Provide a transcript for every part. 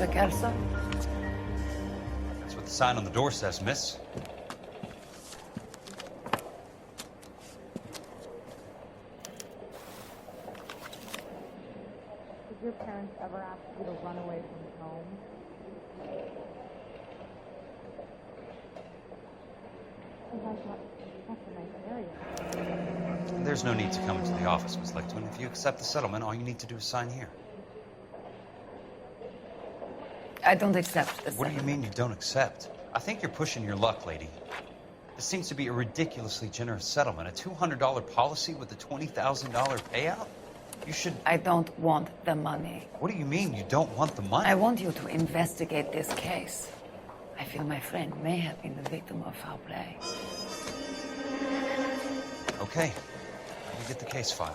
Mr. Kelso? That's what the sign on the door says, miss. Did your parents ever ask you to run away from home? That's a nice area. There's no need to come into the office, Miss Lichtman. If you accept the settlement, all you need to do is sign here. I don't accept this. What do you mean you don't accept? I think you're pushing your luck, lady. This seems to be a ridiculously generous settlement. A $200 policy with a $20,000 payout? You should... I don't want the money. What do you mean you don't want the money? I want you to investigate this case. I feel my friend may have been the victim of foul play. Okay. Let me get the case file.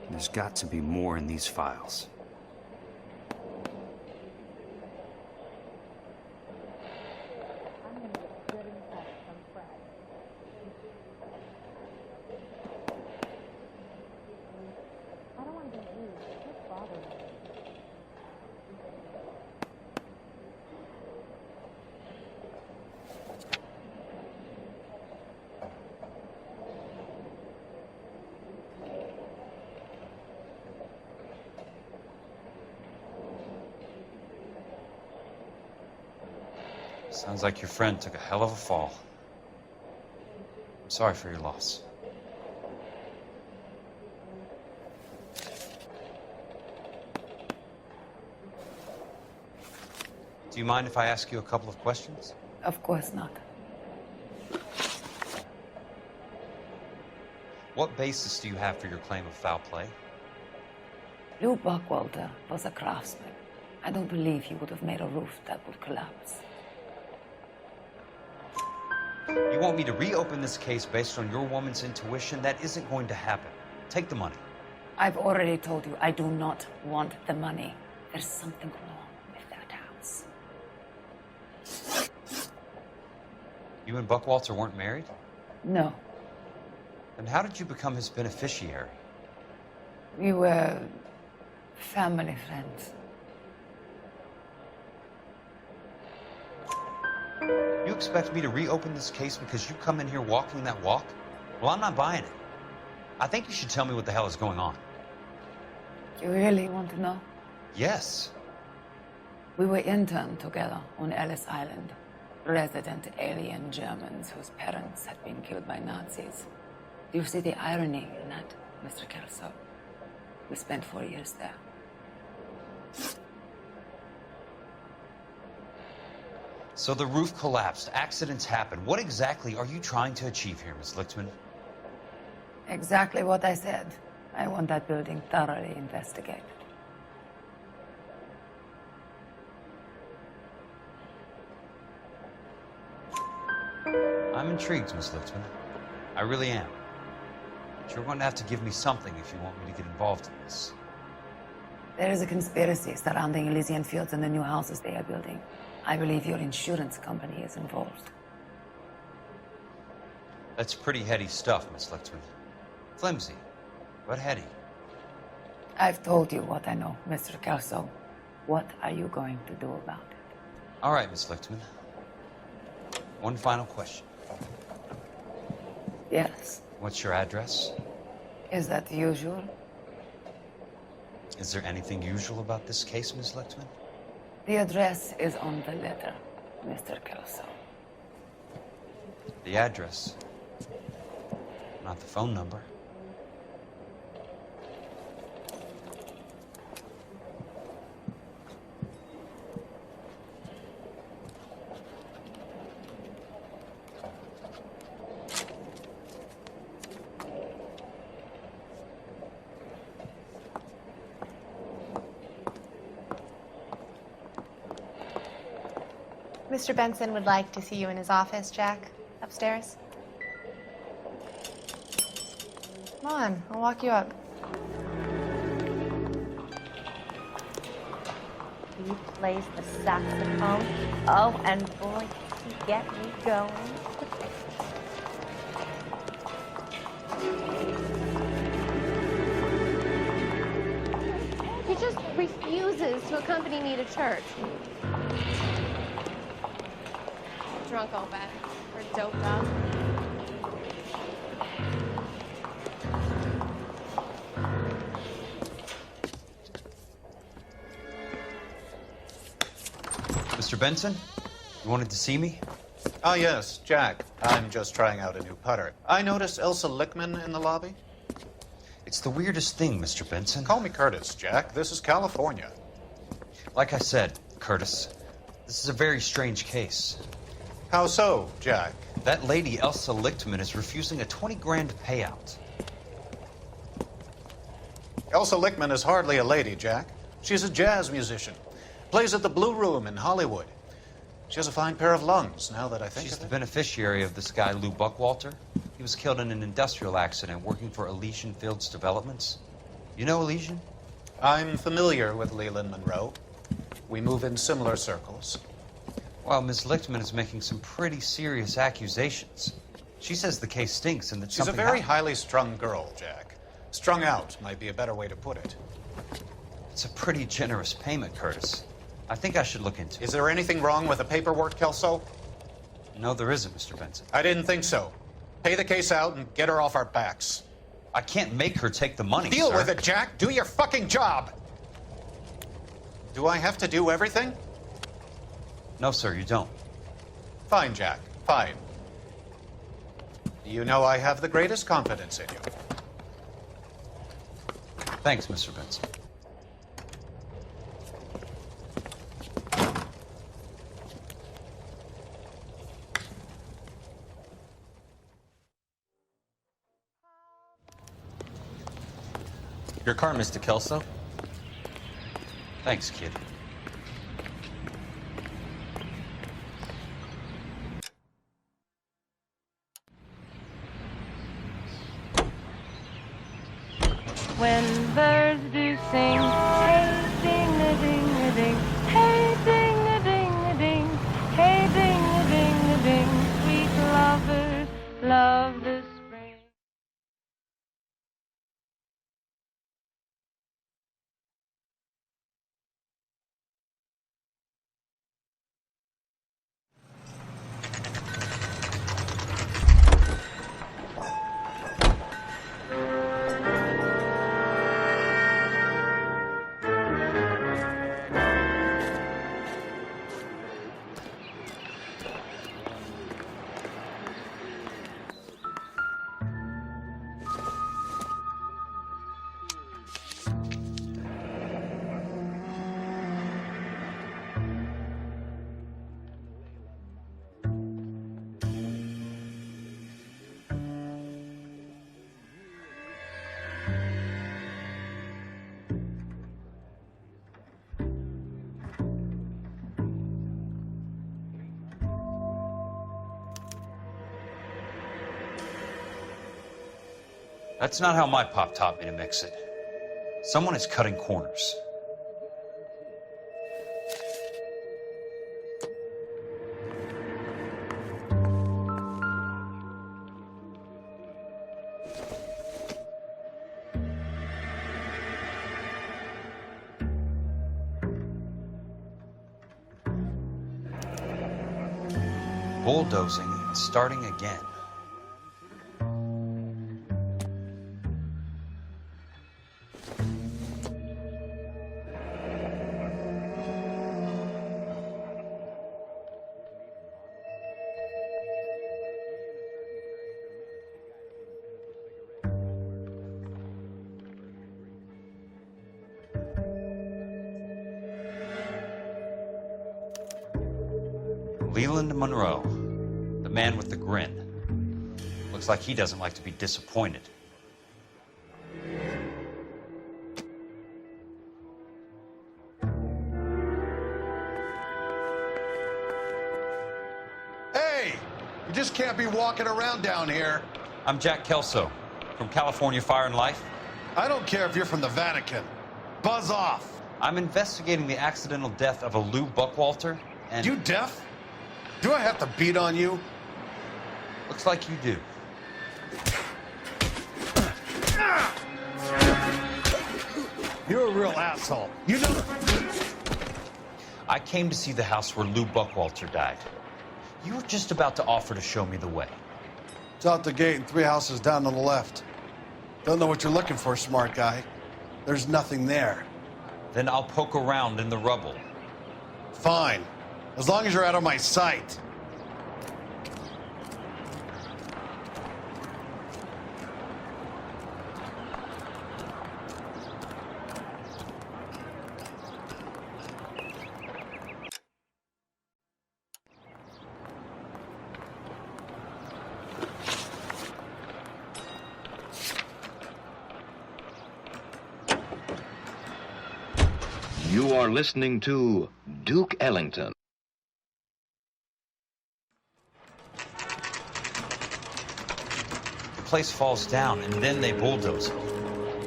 There's got to be more in these files. I'm going to get good in touch from Fred. I don't want to be rude. It just bothers me. Sounds like your friend took a hell of a fall. I'm sorry for your loss. Do you mind if I ask you a couple of questions? Of course not. What basis do you have for your claim of foul play? Lou Buckwalter was a craftsman. I don't believe he would have made a roof that would collapse. You want me to reopen this case based on your woman's intuition? That isn't going to happen. Take the money. I've already told you I do not want the money. There's something wrong with that house. You and Buckwalter weren't married? No. Then how did you become his beneficiary? We were family friends. You expect me to reopen this case because you come in here walking that walk? Well, I'm not buying it. I think you should tell me what the hell is going on. You really want to know? Yes. We were interned together on Ellis Island. Resident alien Germans whose parents had been killed by Nazis. Do you see the irony in that, Mr. Kelso? We spent 4 years there. So the roof collapsed, accidents happened. What exactly are you trying to achieve here, Miss Lichtman? Exactly what I said. I want that building thoroughly investigated. I'm intrigued, Miss Lichtman. I really am. But you're going to have to give me something if you want me to get involved in this. There is a conspiracy surrounding Elysian Fields and the new houses they are building. I believe your insurance company is involved. That's pretty heady stuff, Miss Lichtman. Flimsy, but heady. I've told you what I know, Mr. Kelso. What are you going to do about it? All right, Miss Lichtman. One final question. Yes. What's your address? Is that usual? Is there anything usual about this case, Miss Lichtman? The address is on the letter, Mr. Kelso. The address, not the phone number. Mr. Benson would like to see you in his office, Jack. Upstairs. Come on, I'll walk you up. He plays the saxophone. Oh, and boy, does he get me going. He just refuses to accompany me to church. Drunk all bad, or doped up. Mr. Benson, you wanted to see me? Ah, yes, Jack. I'm just trying out a new putter. I noticed Elsa Lickman in the lobby. It's the weirdest thing, Mr. Benson. Call me Curtis, Jack. This is California. Like I said, Curtis, this is a very strange case. How so, Jack? That lady, Elsa Lichtman, is refusing a 20 grand payout. Elsa Lickman is hardly a lady, Jack. She's a jazz musician. Plays at the Blue Room in Hollywood. She has a fine pair of lungs, now that I think She's of the it. beneficiary of this guy, Lou Buckwalter. He was killed in an industrial accident working for Elysian Fields Developments. You know Elysian? I'm familiar with Leland Monroe. We move in similar circles. Well, Ms. Lichtman is making some pretty serious accusations. She says the case stinks and that She's a something very happened. highly strung girl, Jack. Strung out might be a better way to put it. It's a pretty generous payment, Curtis. I think I should look into it. Is there anything wrong with the paperwork, Kelso? No, there isn't, Mr. Benson. I didn't think so. Pay the case out and get her off our backs. I can't make her take the money, Deal sir. with it, Jack. Do your fucking job. Do I have to do everything? No, sir, you don't. Fine, Jack. Fine. You know I have the greatest confidence in you. Thanks, Mr. Benson. Your car, Mr. Kelso. Thanks, kid. When birds do sing, hey ding-a-ding-a-ding, hey ding-a-ding-a-ding, hey ding-a-ding-a-ding, sweet lovers love the spring. That's not how my pop taught me to mix it. Someone is cutting corners. Bulldozing and starting again. Leland Monroe, the man with the grin. Looks like he doesn't like to be disappointed. Hey! You just can't be walking around down here. I'm Jack Kelso. From California Fire and Life? I don't care if you're from the Vatican. Buzz off. I'm investigating the accidental death of a Lou Buckwalter, and... You deaf? Do I have to beat on you? Looks like you do. You're a real asshole. You know... I came to see the house where Lou Buckwalter died. You were just about to offer to show me the way. It's out the gate and 3 houses down on the left. Don't know what you're looking for, smart guy. There's nothing there. Then I'll poke around in the rubble. Fine. As long as you're out of my sight. You are listening to Duke Ellington. The place falls down, and then they bulldoze it.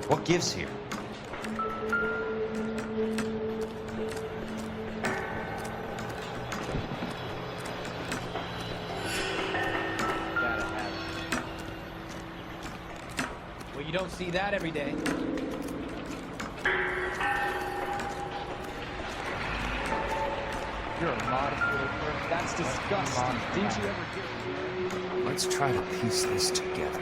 What gives here? Gotta have it. Well, you don't see that every day. You're a modest little prick. That's disgusting. Didn't you ever get... Let's try to piece this together.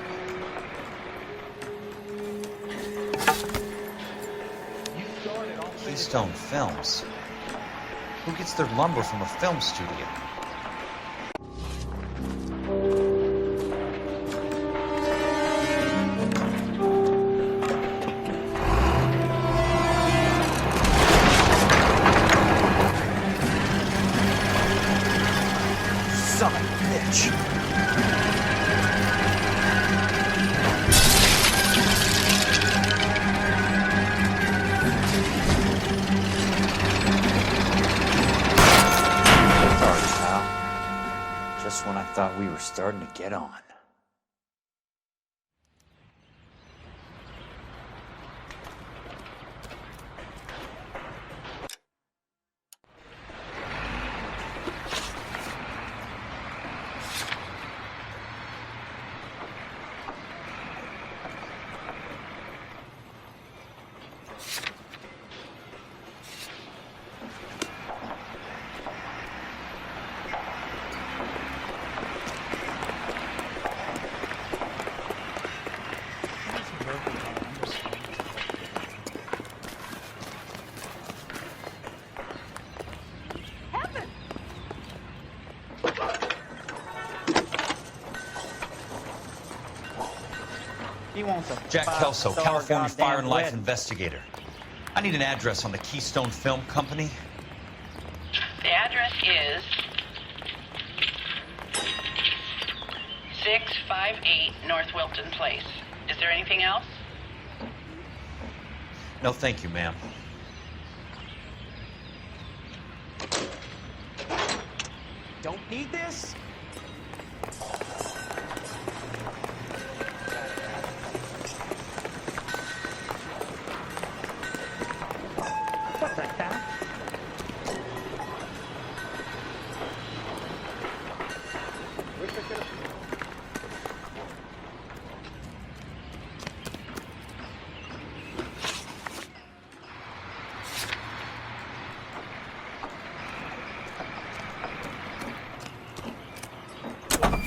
You started all Keystone Films. Who gets their lumber from a film studio? Son of a bitch! Sorry, pal. Just when I thought we were starting to get on. He wants a Jack Kelso, five-star California goddamn Fire and Life wedding. investigator. I need an address on the Keystone Film Company. The address is 658 North Wilton Place. Is there anything else? No, thank you, ma'am. Don't need this? What the hell?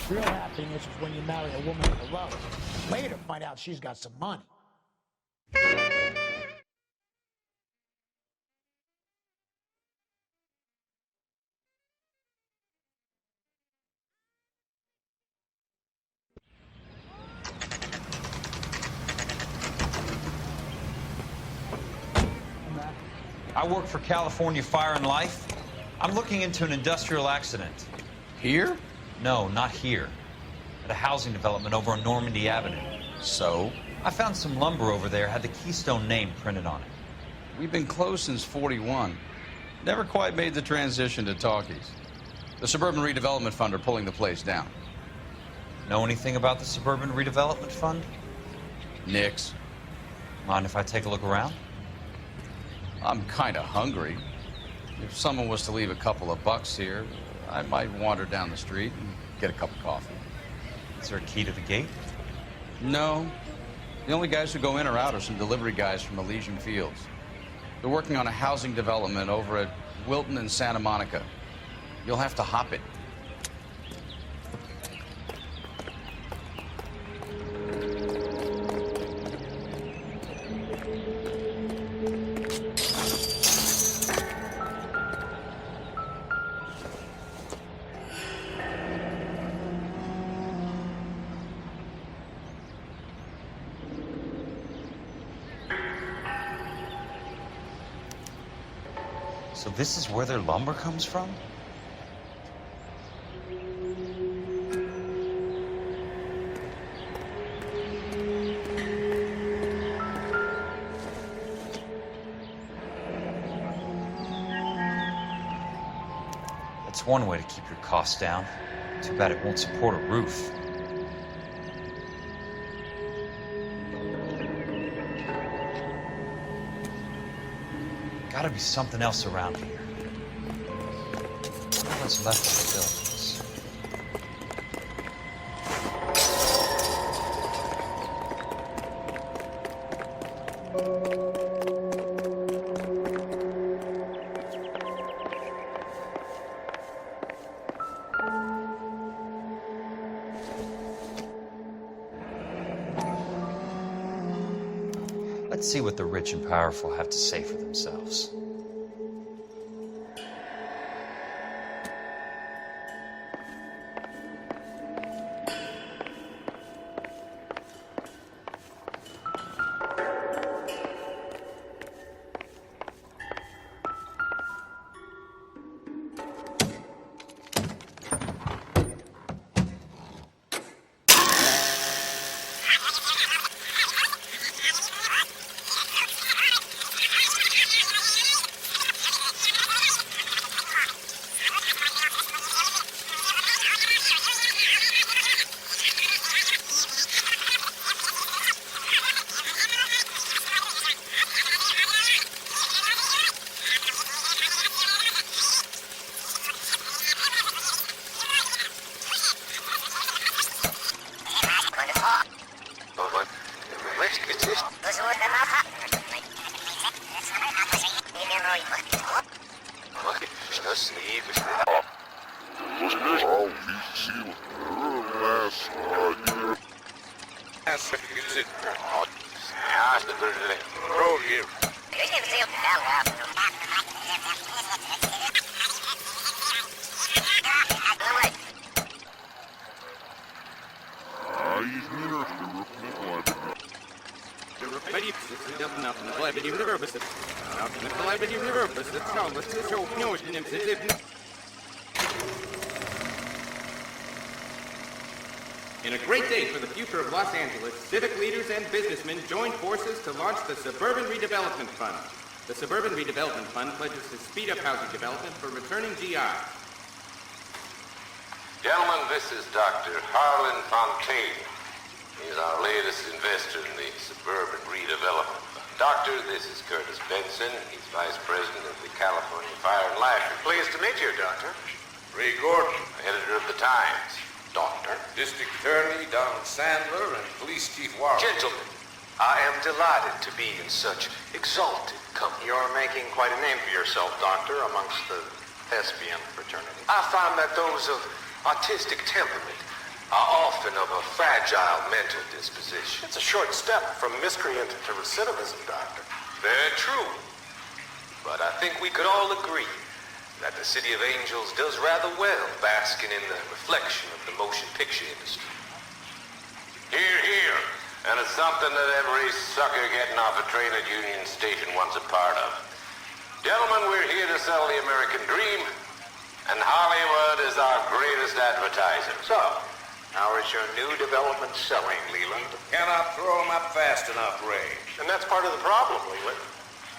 Real happiness is when you marry a woman with a love. Later, find out she's got some money. I work for California Fire and Life. I'm looking into an industrial accident. Here? No, not here. At a housing development over on Normandy Avenue. So? I found some lumber over there, had the Keystone name printed on it. We've been closed since '41. Never quite made the transition to talkies. The Suburban Redevelopment Fund are pulling the place down. Know anything about the Suburban Redevelopment Fund? Nix. Mind if I take a look around? I'm kind of hungry. If someone was to leave a couple of bucks here, I might wander down the street and get a cup of coffee. Is there a key to the gate? No. The only guys who go in or out are some delivery guys from Elysian Fields. They're working on a housing development over at Wilton and Santa Monica. You'll have to hop it. So this is where their lumber comes from? That's one way to keep your costs down. Too bad it won't support a roof. Gotta be something else around here. What's left of the buildings? Let's see what the rich and powerful have to say for themselves. In a great day for the future of Los Angeles, civic leaders and businessmen joined forces to launch the Suburban Redevelopment Fund. The Suburban Redevelopment Fund pledges to speed up housing development for returning GI. Gentlemen, this is Dr. Harlan Fontaine. He's our latest investor in the Suburban Redevelopment Fund. Doctor, this is Curtis Benson. He's Vice President of the California Fire and Life. Pleased to meet you, Doctor. Ray Gordon, editor of the Times. Doctor, District Attorney Donald Sandler, and Police Chief Warren. Gentlemen, I am delighted to be in such exalted company. You're making quite a name for yourself, Doctor, amongst the thespian fraternity. I find that those of artistic temperament are often of a fragile mental disposition. It's a short step from miscreant to recidivism, Doctor. Very true. But I think we could all agree that the City of Angels does rather well basking in the reflection of the motion picture industry. Hear, hear. And it's something that every sucker getting off a train at Union Station wants a part of. Gentlemen, we're here to sell the American dream, and Hollywood is our greatest advertiser. So, how is your new development selling, Leland? Cannot throw them up fast enough, Ray. And that's part of the problem, Leland.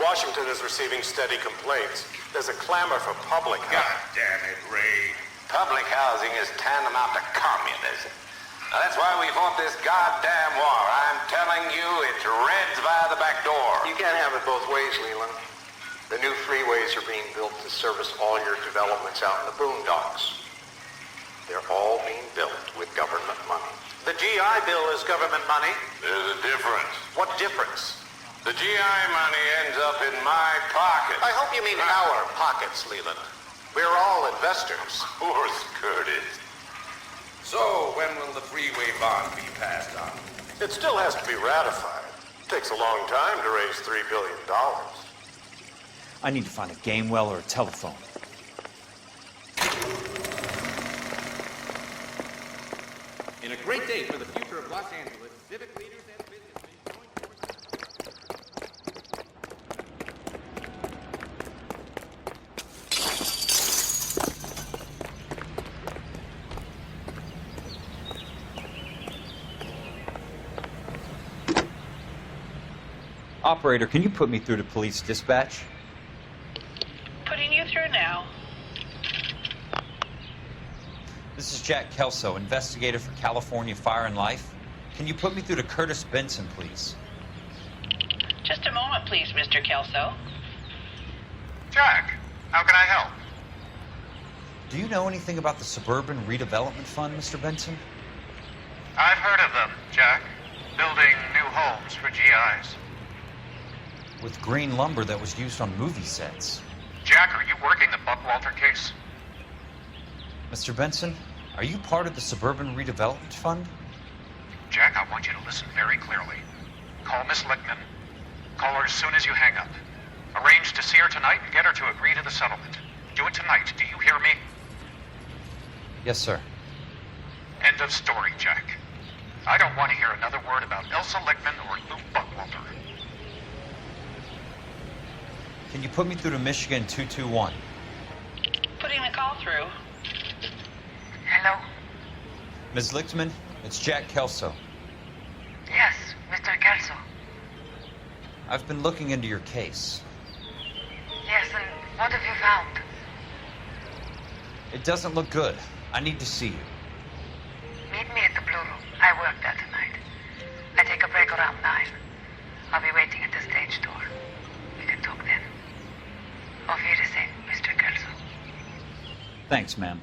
Washington is receiving steady complaints. There's a clamor for public housing. God damn it, Ray. Public housing is tantamount to communism. That's why we fought this goddamn war. I'm telling you, it's Reds via the back door. You can't have it both ways, Leland. The new freeways are being built to service all your developments out in the boondocks. They're all being built with government money. The GI Bill is government money. There's a difference. What difference? The GI money ends up in my pocket. I hope you mean our pockets, Leland. We're all investors. Of course, Curtis. So, when will the freeway bond be passed on? It still has to be ratified. It takes a long time to raise $3 billion. I need to find a game well or a telephone. In a great day for the future of Los Angeles, civic leaders and businessmen join forces. Operator, can you put me through to police dispatch? Putting you through now. This is Jack Kelso, investigator for California Fire and Life. Can you put me through to Curtis Benson, please? Just a moment, please, Mr. Kelso. Jack, how can I help? Do you know anything about the Suburban Redevelopment Fund, Mr. Benson? I've heard of them, Jack. Building new homes for GIs. With green lumber that was used on movie sets. Jack, are you working the Buckwalter case? Mr. Benson, are you part of the Suburban Redevelopment Fund? Jack, I want you to listen very clearly. Call Miss Lickman. Call her as soon as you hang up. Arrange to see her tonight and get her to agree to the settlement. Do it tonight. Do you hear me? Yes, sir. End of story, Jack. I don't want to hear another word about Elsa Lickman or Luke Buckwalter. Can you put me through to Michigan 221? Putting the call through. Hello? Ms. Lichtman, it's Jack Kelso. Yes, Mr. Kelso. I've been looking into your case. Yes, and what have you found? It doesn't look good. I need to see you. Meet me at the Blue Room. I work there tonight. I take a break around 9. I'll be waiting at the stage door. We can talk then. Auf Wiedersehen, Mr. Kelso. Thanks, ma'am.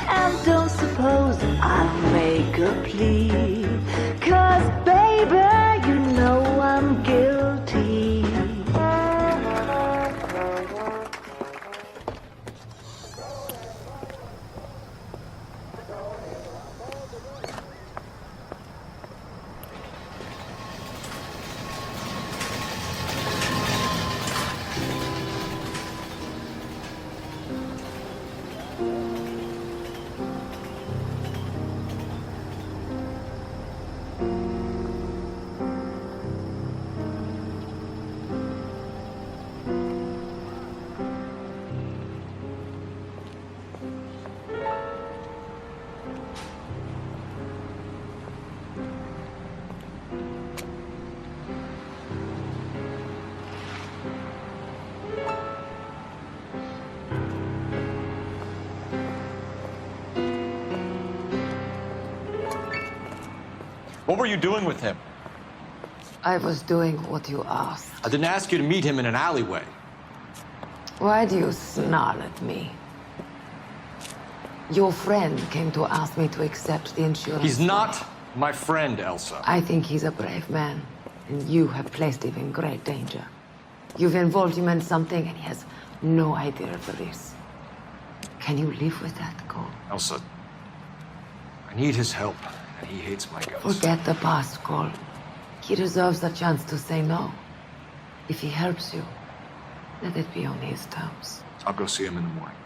And don't suppose I'll make a plea, 'cause baby, you know I'm guilty. What were you doing with him? I was doing what you asked. I didn't ask you to meet him in an alleyway. Why do you snarl at me? Your friend came to ask me to accept the insurance. He's not my friend, Elsa. I think he's a brave man, and you have placed him in great danger. You've involved him in something, and he has no idea of the risk. Can you live with that, Cole? Elsa, I need his help, and he hates my guts. Forget the past, Cole. He deserves the chance to say no. If he helps you, let it be on his terms. I'll go see him in the morning.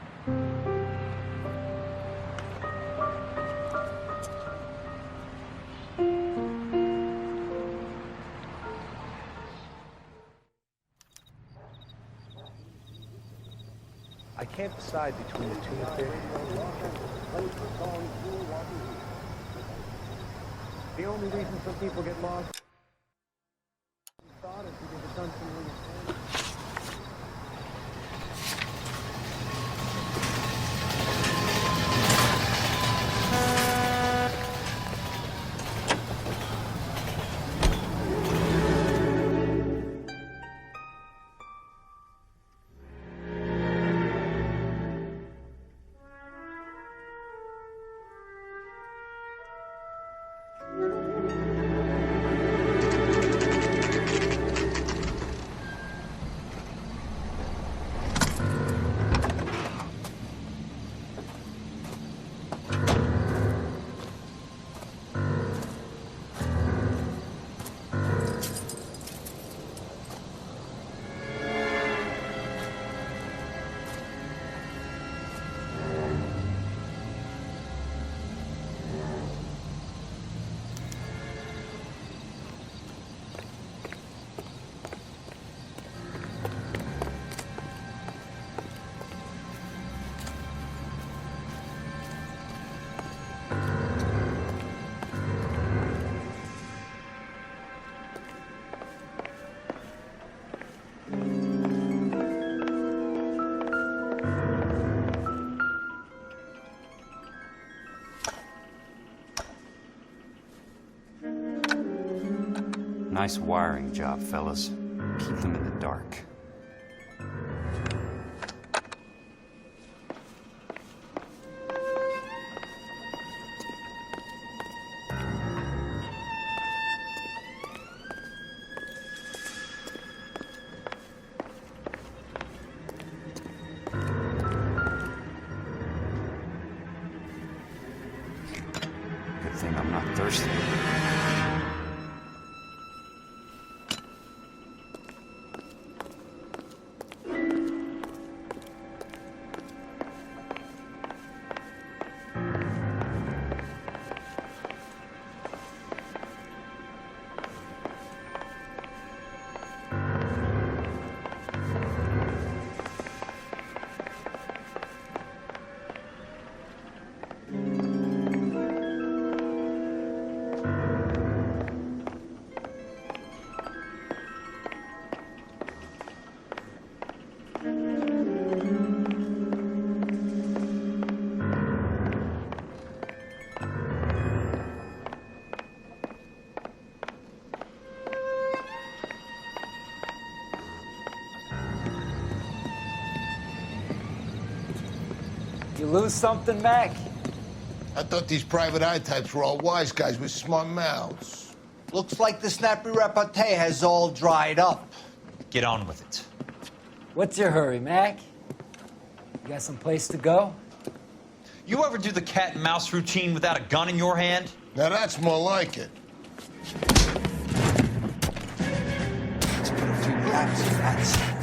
can't decide between the two things. The only reason some people get lost is because they've done some really Nice wiring job, fellas. Keep them in the dark. Good thing I'm not thirsty. You lose something, Mac? I thought these private eye types were all wise guys with smart mouths. Looks like the snappy repartee has all dried up. Get on with it. What's your hurry, Mac? You got some place to go? You ever do the cat and mouse routine without a gun in your hand? Now that's more like it. Let's put a few laps in that.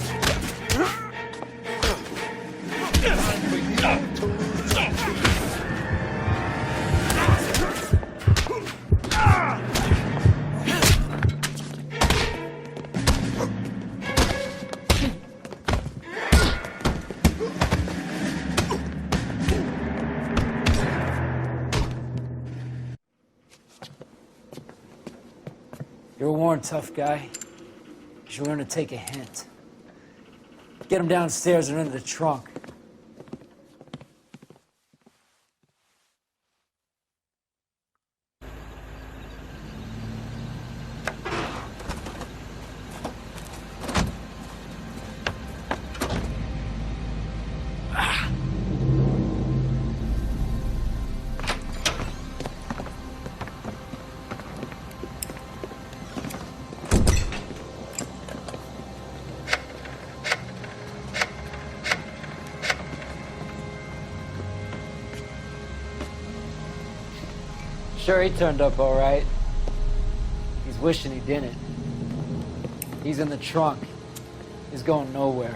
You're a worn, tough guy. You should learn to take a hint. Get him downstairs and into the trunk. Sure, he turned up all right. He's wishing he didn't. He's in the trunk. He's going nowhere.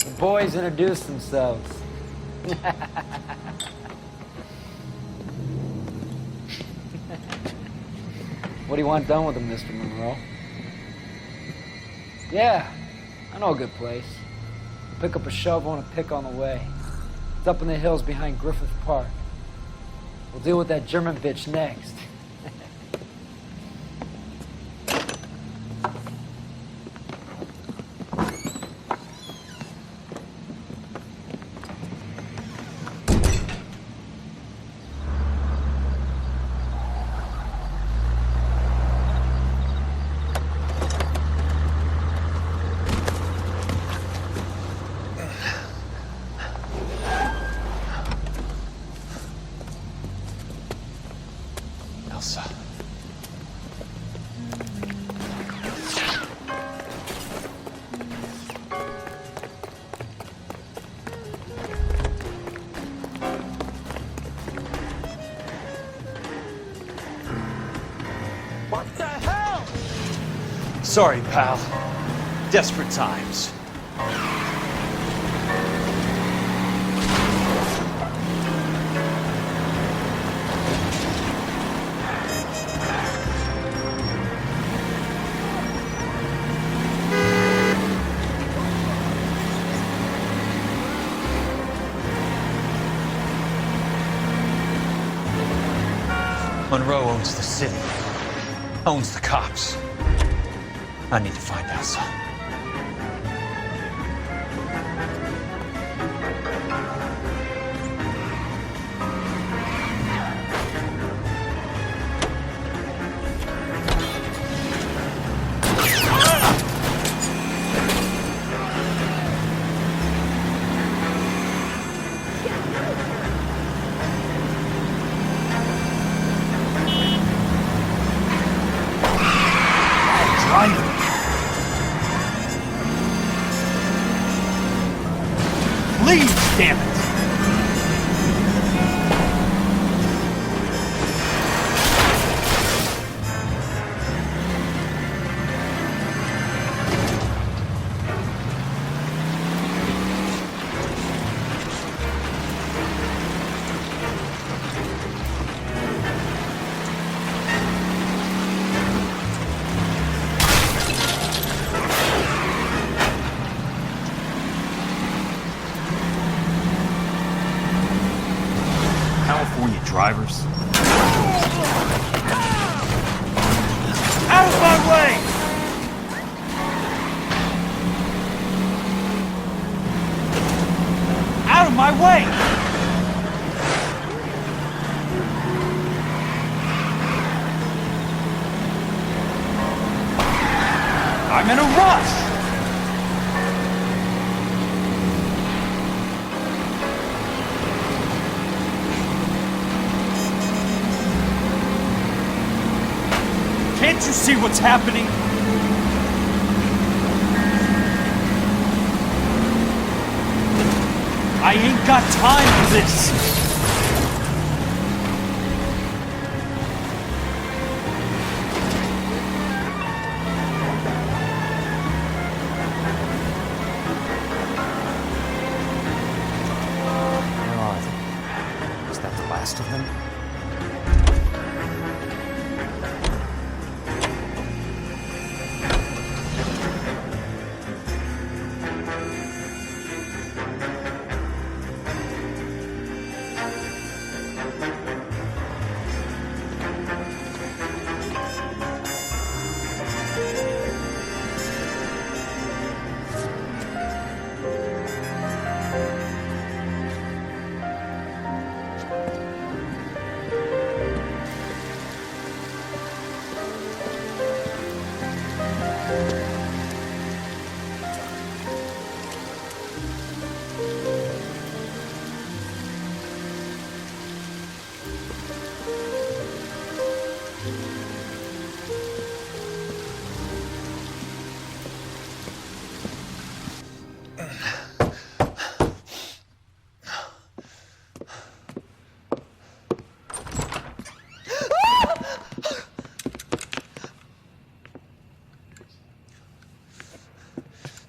The boys introduced themselves. What do you want done with him, Mr. Monroe? Yeah, I know a good place. pick up a shovel and a pick on the way. It's up in the hills behind Griffith Park. We'll deal with that German bitch next. Elsa. What the hell? Sorry, pal. Desperate times. Monroe owns the city, owns the cops. I need to find Elsa. Please, damn it! California drivers. Out of my way! Out of my way! I'm in a rush! Can't you see what's happening? I ain't got time for this! Where are they? Is that the last of them?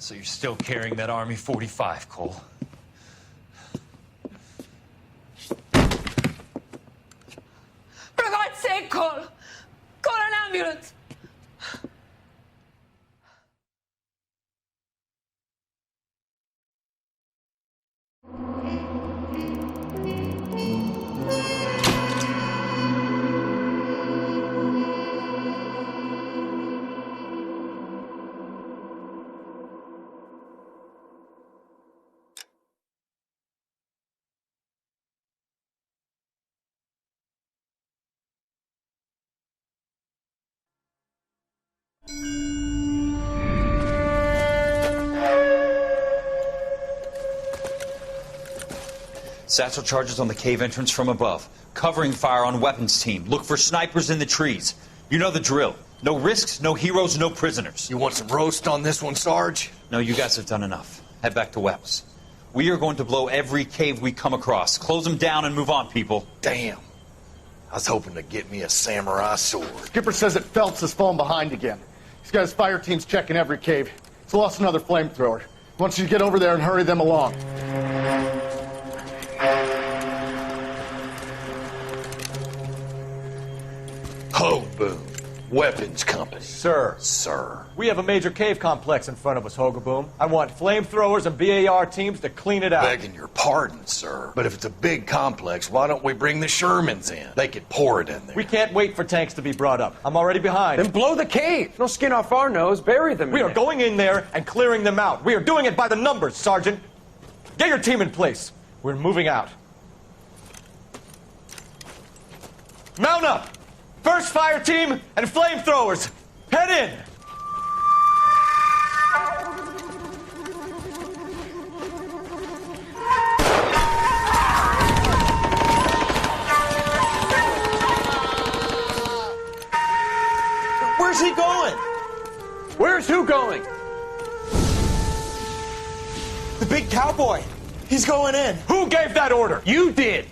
So you're still carrying that Army 45, Cole? For God's sake, Cole! Call an ambulance! Satchel charges on the cave entrance from above. Covering fire on weapons team. Look for snipers in the trees. You know the drill. No risks, no heroes, no prisoners. You want some roast on this one, Sarge? No, you guys have done enough. Head back to Webb's. We are going to blow every cave we come across. Close them down and move on, people. Damn. I was hoping to get me a samurai sword. Skipper says that Phelps has fallen behind again. He's got his fire teams checking every cave. He's lost another flamethrower. He wants you to get over there and hurry them along. Hoboom. Weapons Company. Sir. Sir. We have a major cave complex in front of us, Hogaboom. I want flamethrowers and BAR teams to clean it out. Begging your pardon, sir. But if it's a big complex, why don't we bring the Shermans in? They could pour it in there. We can't wait for tanks to be brought up. I'm already behind. Then blow the cave. No skin off our nose. Bury them. We are going in there and clearing them out. We are doing it by the numbers, Sergeant. Get your team in place. We're moving out. Mount up! First fire team and flamethrowers. Head in! Where's he going? Where's who going? The big cowboy. He's going in. Who gave that order? You did.